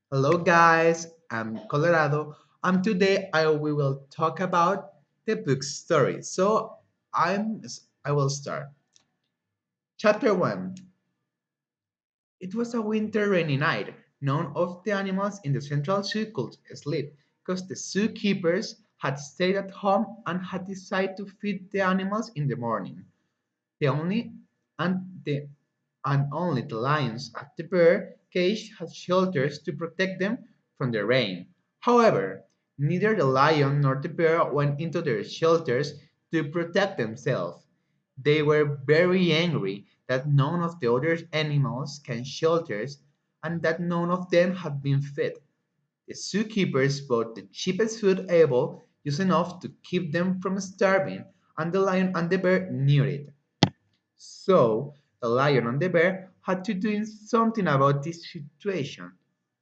Hello guys, I'm Colorado and today we will talk about the book story. I will start. Chapter 1. It was a winter rainy night. None of the animals in the central zoo could sleep because the zookeepers had stayed at home and had decided to feed the animals in the morning. The only and the and only the lions at the bear cage had shelters to protect them from the rain. However, neither the lion nor the bear went into their shelters to protect themselves. They were very angry that none of the other animals can shelters and that none of them had been fed. The zookeepers bought the cheapest food able, just enough to keep them from starving, and the lion and the bear knew it. So the lion and the bear had to do something about this situation.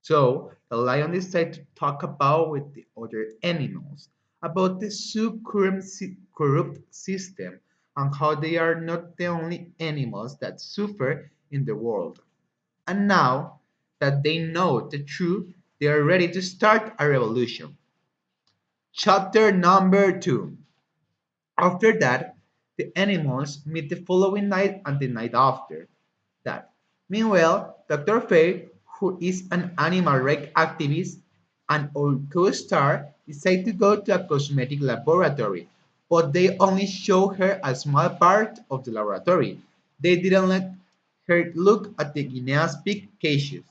So the lion decided to talk about with the other animals about the zoo corrupt system and how they are not the only animals that suffer in the world. And now that they know the truth, they are ready to start a revolution. Chapter number 2. After that, the animals meet the following night and the night after that. Meanwhile, Dr. Faye, who is an animal rights activist and our co-star, decide to go to a cosmetic laboratory, but they only show her a small part of the laboratory. They didn't let her look at the Guinea's pig cages.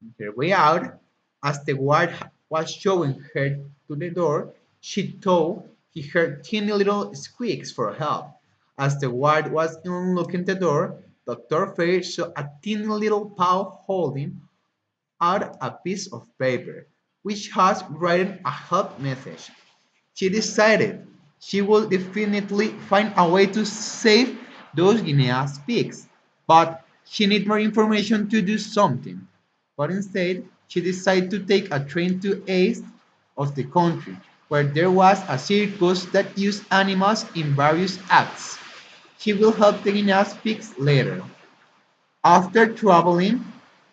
On her way out, as the guard was showing her to the door, she thought he heard teeny little squeaks for help. As the guard was unlocking the door, Dr. Fair saw a teeny little paw holding out a piece of paper, which has written a help message. She decided she would definitely find a way to save those Guinea's pigs, but she needed more information to do something. But instead, she decided to take a train to east of the country, where there was a circus that used animals in various acts. She will help the Guinea's pigs later. After traveling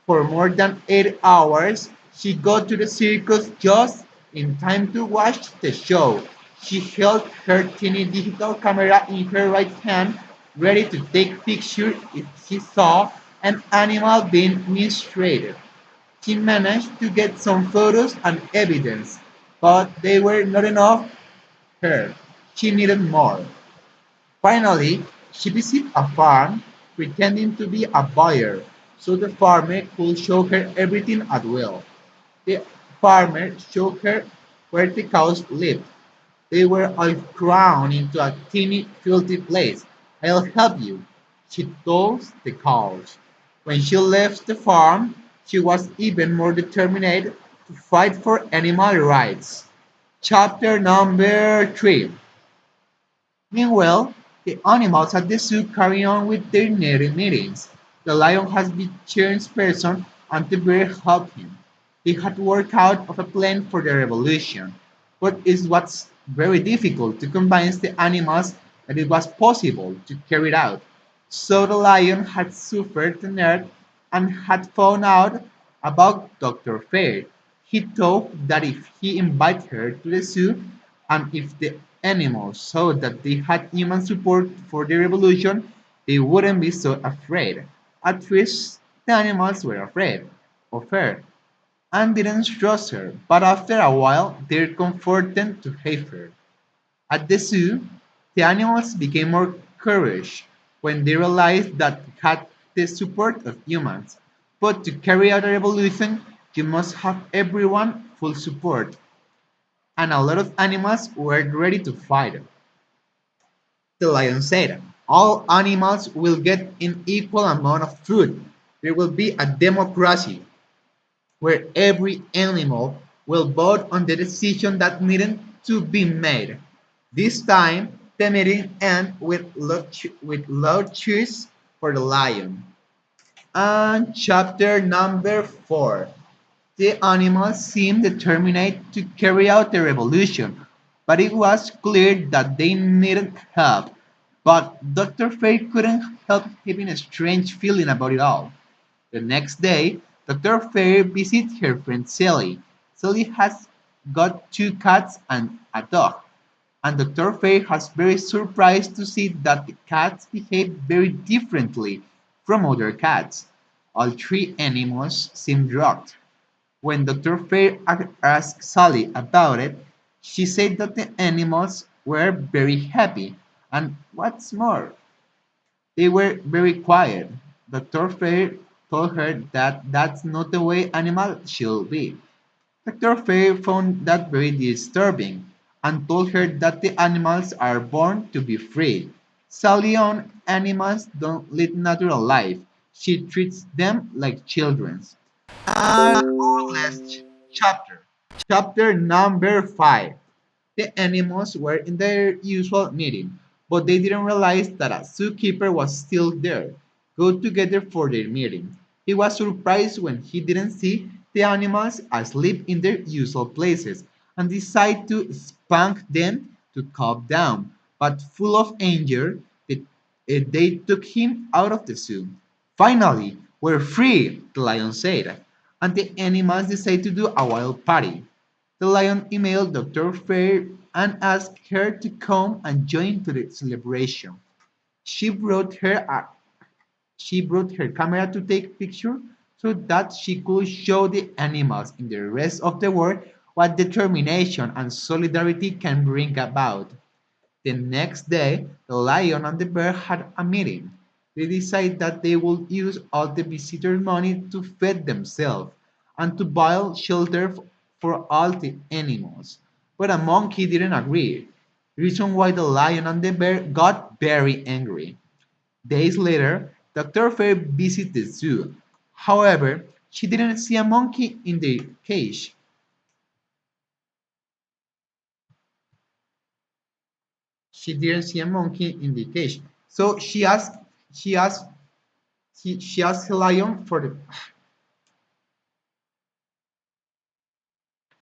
for more than 8 hours, she got to the circus just in time to watch the show. She held her tiny digital camera in her right hand, ready to take pictures if she saw an animal being mistreated. She managed to get some photos and evidence, but they were not enough for her. She needed more. Finally, she visited a farm, pretending to be a buyer, so the farmer could show her everything at will. The farmer showed her where the cows lived. They were all crammed into a teeny, filthy place. I'll help you, she told the cows. When she left the farm, she was even more determined to fight for animal rights. Chapter number 3. Meanwhile, the animals at the zoo carry on with their daily meetings. The lion has been chairperson and the bear helped him. They had worked out of a plan for the revolution, but it was very difficult to convince the animals that it was possible to carry it out. So the lion had suffered the nerve and had found out about Dr. Fair. He thought that if he invited her to the zoo and if the animals saw that they had human support for the revolution, they wouldn't be so afraid. At first, the animals were afraid of her and didn't trust her, but after a while, they comforted to hate her. At the zoo, the animals became more courage when they realized that they had the support of humans. But to carry out a revolution, you must have everyone full support, and a lot of animals were ready to fight. The lion said, all animals will get an equal amount of food. There will be a democracy where every animal will vote on the decision that needed to be made. This time, the meeting ended with loud cheers for the lion. And chapter number 4. The animals seemed determined to carry out the revolution, but it was clear that they needed help. But Dr. Fate couldn't help having a strange feeling about it all. The next day, Dr. Fair visits her friend Sally. Sally has got two cats and a dog, and Dr. Fair has very surprised to see that the cats behave very differently from other cats. All three animals seem drugged. When Dr. Fair asked Sally about it, she said that the animals were very happy, and what's more, they were very quiet. Dr. Fair told her that that's not the way animals should be. Dr. Fair found that very disturbing and told her that the animals are born to be free. Sally on animals don't lead natural life. She treats them like children. And our last chapter. Chapter number 5. The animals were in their usual meeting, but they didn't realize that a zookeeper was still there, go together for their meeting. He was surprised when he didn't see the animals asleep in their usual places and decided to spank them to calm down. But full of anger, they took him out of the zoo. Finally, we're free, the lion said, and the animals decided to do a wild party. The lion emailed Dr. Fair and asked her to come and join to the celebration. She brought her a, she brought her camera to take pictures so that she could show the animals in the rest of the world what determination and solidarity can bring about. The next day, the lion and the bear had a meeting. They decided that they would use all the visitors' money to feed themselves and to build shelter for all the animals. But a monkey didn't agree, reason why the lion and the bear got very angry. Days later, Dr. Fair visited the zoo. However, she didn't see a monkey in the cage. She didn't see a monkey in the cage. So she asked she asked the lion for the